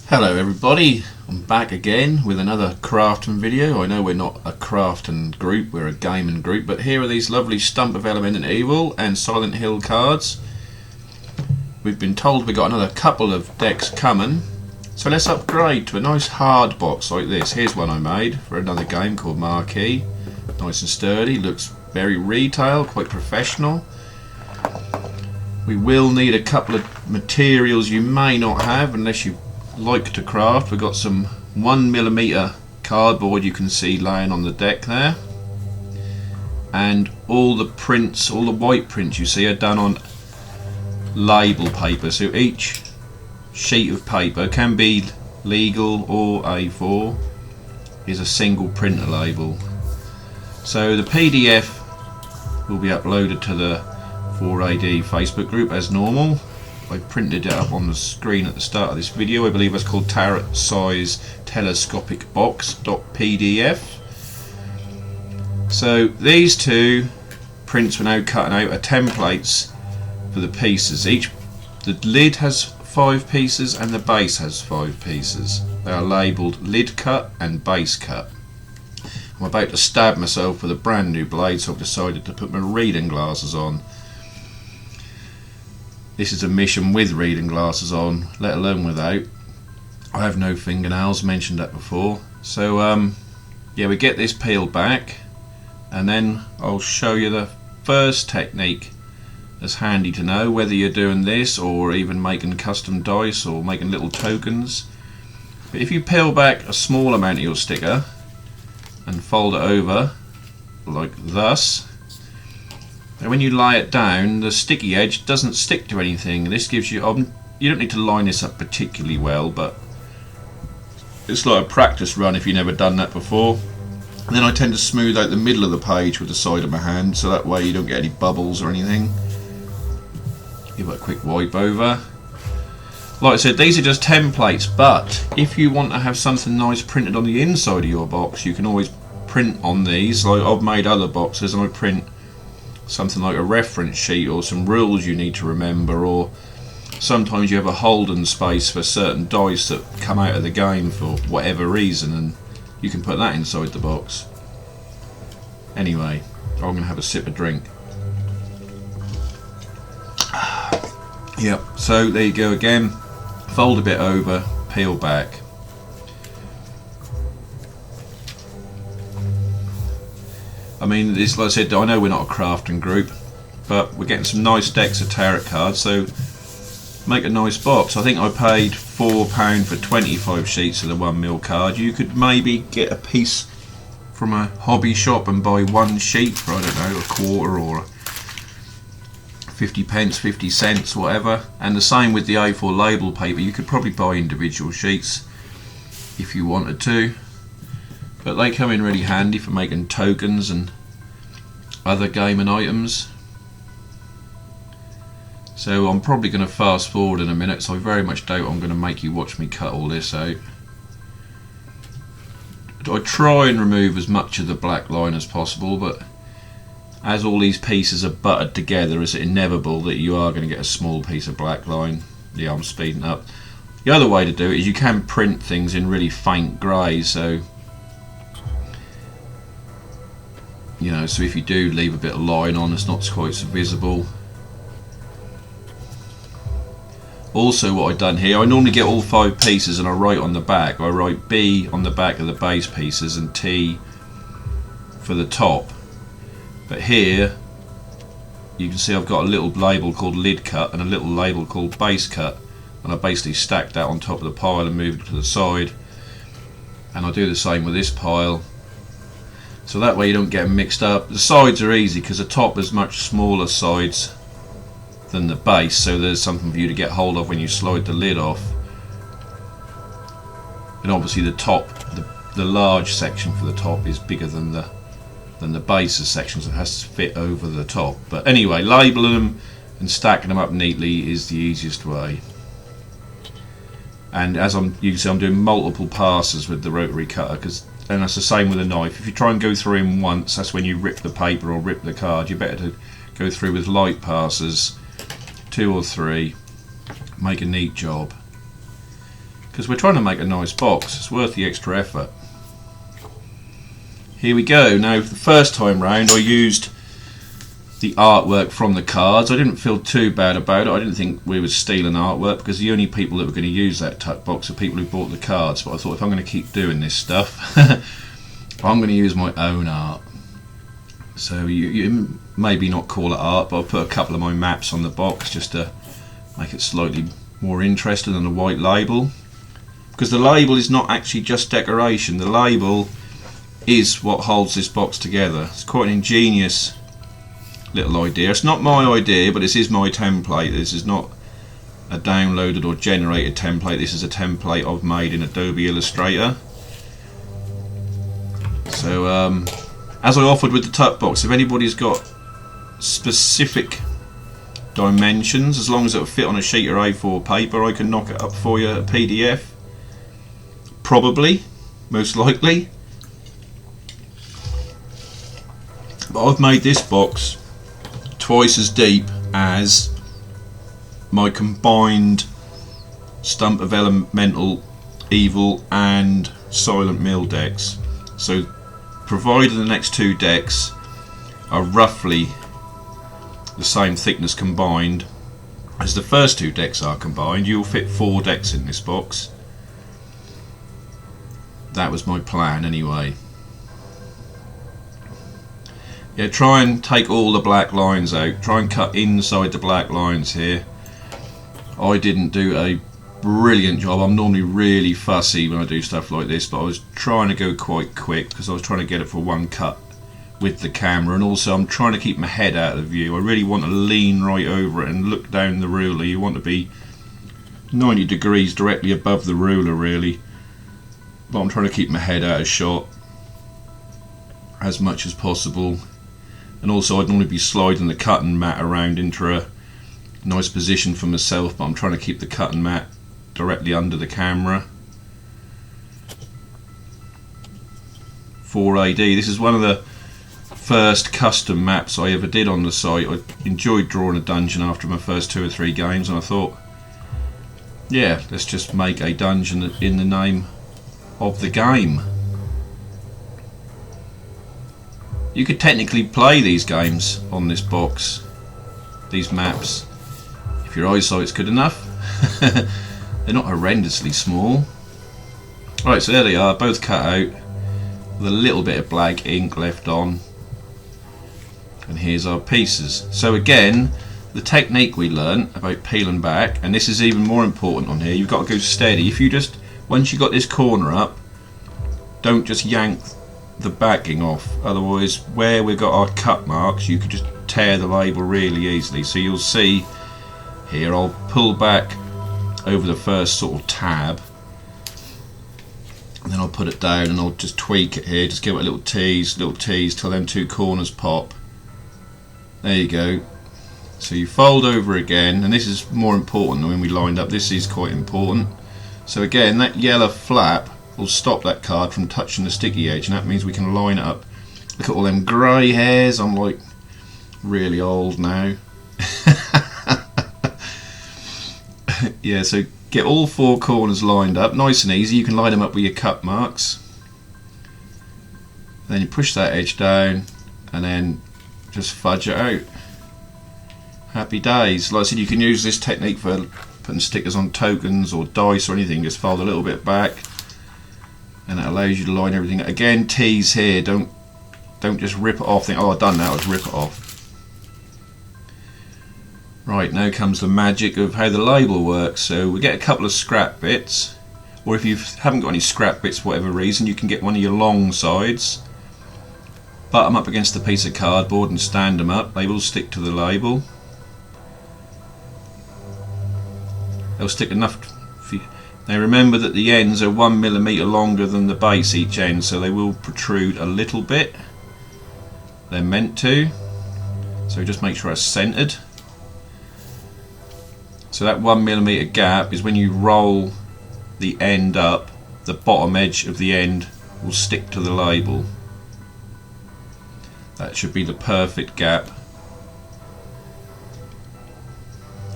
Hello everybody, I'm back again with another crafting video. I know we're not a crafting group, we're a gaming group, but here are these lovely Stump of Element and Evil and Silent Hill cards. We've been told we've got another couple of decks coming, so let's upgrade to a nice hard box like this. Here's one I made for another game called Marquee. Nice and sturdy, looks very retail, quite professional. We will need a couple of materials you may not have unless you like to craft. We've got some 1mm cardboard you can see laying on the deck there, and all the prints, all the white prints you see are done on label paper, so each sheet of paper can be legal or A4 is a single printer label. So the PDF will be uploaded to the 4AD Facebook group as normal. I printed it up on the screen at the start of this video. I believe it's called Tarot Size Telescopic Box.pdf. So these two prints we're now cutting out are templates for the pieces. The lid has 5 pieces and the base has 5 pieces. They are labelled lid cut and base cut. I'm about to stab myself with a brand new blade, so I've decided to put my reading glasses on. This is a mission with reading glasses on, let alone without. I have no fingernails, mentioned that before. So yeah, we get this peeled back and then I'll show you the first technique that's handy to know, whether you're doing this or even making custom dice or making little tokens. But if you peel back a small amount of your sticker and fold it over like thus, and when you lay it down, the sticky edge doesn't stick to anything. This gives you, you don't need to line this up particularly well, but it's like a practice run if you've never done that before. And then I tend to smooth out the middle of the page with the side of my hand, so that way you don't get any bubbles or anything. Give it a quick wipe over. Like I said, these are just templates, but if you want to have something nice printed on the inside of your box, you can always print on these. Like I've made other boxes and I print something like a reference sheet or some rules you need to remember, or sometimes you have a holding space for certain dice that come out of the game for whatever reason, and you can put that inside the box. Anyway, I'm going to have a sip of drink. Yep, so there you go again. Fold a bit over, peel back. I mean, this, like I said, I know we're not a crafting group, but we're getting some nice decks of tarot cards, so make a nice box. I think I paid £4 for 25 sheets of the 1mm card. You could maybe get a piece from a hobby shop and buy one sheet for, I don't know, a quarter or 50 pence, 50 cents, whatever. And the same with the A4 label paper. You could probably buy individual sheets if you wanted to. But they come in really handy for making tokens and other gaming items. So I'm probably going to fast forward in a minute, so I very much doubt I'm going to make you watch me cut all this out. I try and remove as much of the black line as possible, but as all these pieces are buttered together, it's inevitable that you are going to get a small piece of black line. Yeah, I'm speeding up. The other way to do it is you can print things in really faint grey, so you know, so if you do leave a bit of line on, it's not quite so visible. Also, what I've done here, I normally get all 5 pieces and I write on the back. I write B on the back of the base pieces and T for the top. But here, you can see I've got a little label called lid cut and a little label called base cut, and I basically stacked that on top of the pile and moved it to the side. And I do the same with this pile. So that way you don't get them mixed up. The sides are easy because the top is much smaller sides than the base, so there's something for you to get hold of when you slide the lid off. And obviously the top, the large section for the top is bigger than the base section, so it has to fit over the top. But anyway, labelling them and stacking them up neatly is the easiest way. And as you can see, I'm doing multiple passes with the rotary cutter, and that's the same with a knife. If you try and go through in once, that's when you rip the paper or rip the card. You're better to go through with light passes, 2 or 3, make a neat job. because we're trying to make a nice box. It's worth the extra effort. Here we go. Now, the first time round I used the artwork from the cards. I didn't feel too bad about it. I didn't think we were stealing artwork, because the only people that were going to use that tuck box are people who bought the cards. But I thought, if I'm going to keep doing this stuff, I'm going to use my own art. So you maybe not call it art, but I'll put a couple of my maps on the box just to make it slightly more interesting than the white label, because the label is not actually just decoration. The label is what holds this box together. It's quite an ingenious little idea. It's not my idea, but this is my template. This is not a downloaded or generated template. This is a template I've made in Adobe Illustrator. So as I offered with the tuck box, if anybody's got specific dimensions, as long as it'll fit on a sheet of A4 paper, I can knock it up for you a PDF. Probably, most likely. But I've made this box twice as deep as my combined Stump of Elemental, Evil and Silent Mill decks. So provided the next two decks are roughly the same thickness combined as the first two decks are combined, you'll fit 4 decks in this box. That was my plan anyway. Yeah, try and take all the black lines out. Try and cut inside the black lines here. I didn't do a brilliant job. I'm normally really fussy when I do stuff like this, but I was trying to go quite quick because I was trying to get it for one cut with the camera, and also I'm trying to keep my head out of the view. I really want to lean right over it and look down the ruler. You want to be 90 degrees directly above the ruler really, but I'm trying to keep my head out of shot as much as possible. And also I'd normally be sliding the cutting mat around into a nice position for myself, but I'm trying to keep the cutting mat directly under the camera. 4AD, this is one of the first custom maps I ever did on the site. I enjoyed drawing a dungeon after my first 2 or 3 games, and I thought, yeah, let's just make a dungeon in the name of the game. You could technically play these games on this box, these maps, if your eyesight's good enough. They're not horrendously small. Right, so there they are, both cut out with a little bit of black ink left on. And here's our pieces. So again, the technique we learnt about peeling back, and this is even more important on here, you've got to go steady. If you just, once you got this corner up, don't just yank the backing off, otherwise where we've got our cut marks you could just tear the label really easily. So you'll see here I'll pull back over the first sort of tab, and then I'll put it down and I'll just tweak it here, just give it a little tease till them 2 corners pop. There you go. So you fold over again, and this is more important than when we lined up. This is quite important. So again, that yellow flap will stop that card from touching the sticky edge, and that means we can line it up. Look at all them grey hairs, I'm like really old now. Yeah, so get all 4 corners lined up, nice and easy. You can line them up with your cut marks. Then you push that edge down and then just fudge it out. Happy days. Like I said, you can use this technique for putting stickers on tokens or dice or anything. Just fold a little bit back, and it allows you to line everything. Again, tease here, don't just rip it off, think, oh I've done that, let's rip it off. Right, now comes the magic of how the label works. So we get a couple of scrap bits, or if you haven't got any scrap bits for whatever reason, you can get one of your long sides, butt them up against a piece of cardboard and stand them up. They will stick to the label. They'll stick enough. Now remember that the ends are 1mm longer than the base each end, so they will protrude a little bit. They're meant to. So just make sure it's centered. So that 1mm gap is when you roll the end up, the bottom edge of the end will stick to the label. That should be the perfect gap.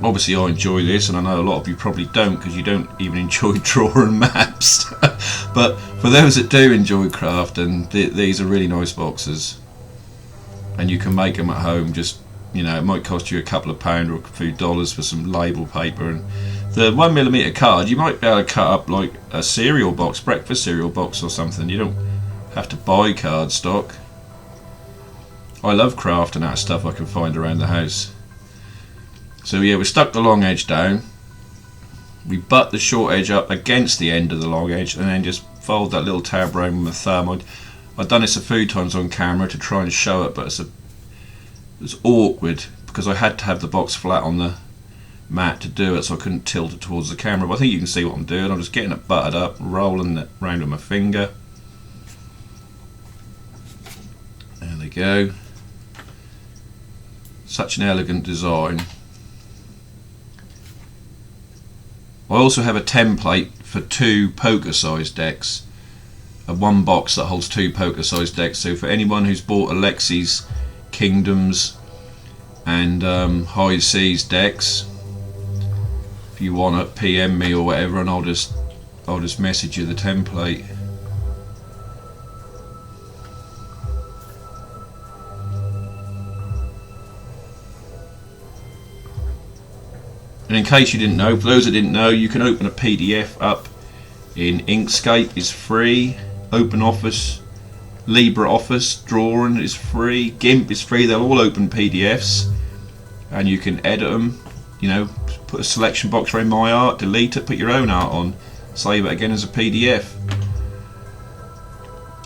Obviously I enjoy this, and I know a lot of you probably don't, because you don't even enjoy drawing maps. But for those that do enjoy crafting, these are really nice boxes, and you can make them at home. Just, you know, it might cost you a couple of pound or a few dollars for some label paper, and the 1mm card you might be able to cut up like a cereal box, breakfast cereal box or something. You don't have to buy card stock. I love crafting out of stuff I can find around the house. So yeah, we stuck the long edge down, we butt the short edge up against the end of the long edge, and then just fold that little tab around with my thumb. I've done this a few times on camera to try and show it, but it's awkward because I had to have the box flat on the mat to do it, so I couldn't tilt it towards the camera. But I think you can see what I'm doing. I'm just getting it buttered up, rolling it around with my finger. There they go. Such an elegant design. I also have a template for 2 poker-sized decks, a one box that holds 2 poker-sized decks. So for anyone who's bought Alexi's Kingdoms and High Seas decks, if you want it, PM me or whatever, and I'll just message you the template. And in case you didn't know, for those that didn't know, you can open a PDF up in Inkscape, is free. OpenOffice, LibreOffice Drawing is free. GIMP is free. They're all open PDFs, and you can edit them. You know, put a selection box around my art, delete it, put your own art on, save it again as a PDF.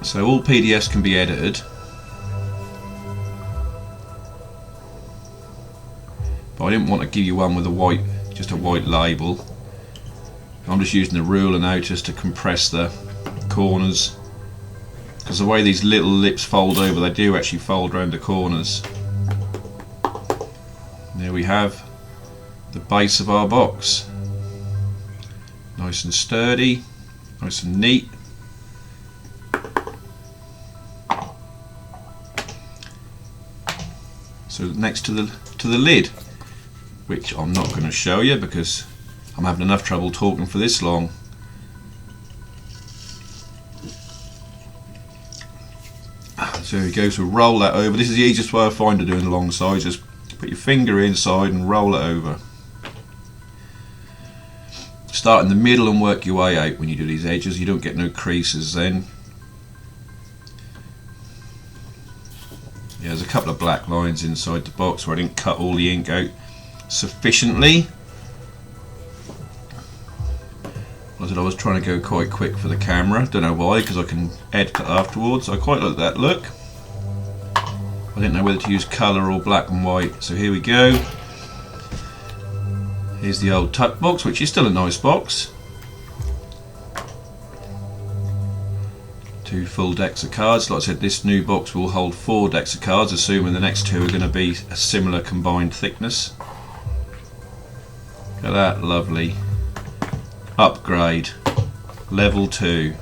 So all PDFs can be edited. But I didn't want to give you one with just a white label. I'm just using the ruler now just to compress the corners, because the way these little lips fold over, they do actually fold around the corners. There we have the base of our box. Nice and sturdy, nice and neat. So next to the lid, which I'm not going to show you because I'm having enough trouble talking for this long. So there we go, so roll that over. This is the easiest way I find of doing the long side. Just put your finger inside and roll it over. Start in the middle and work your way out when you do these edges. You don't get no creases then. Yeah, there's a couple of black lines inside the box where I didn't cut all the ink out sufficiently. I was trying to go quite quick for the camera. Don't know why, because I can edit it afterwards. I quite like that look. I didn't know whether to use colour or black and white. So here we go. Here's the old tuck box, which is still a nice box. 2 full decks of cards. Like I said, this new box will hold 4 decks of cards, assuming the next 2 are going to be a similar combined thickness. Look at that, lovely. Upgrade, level 2.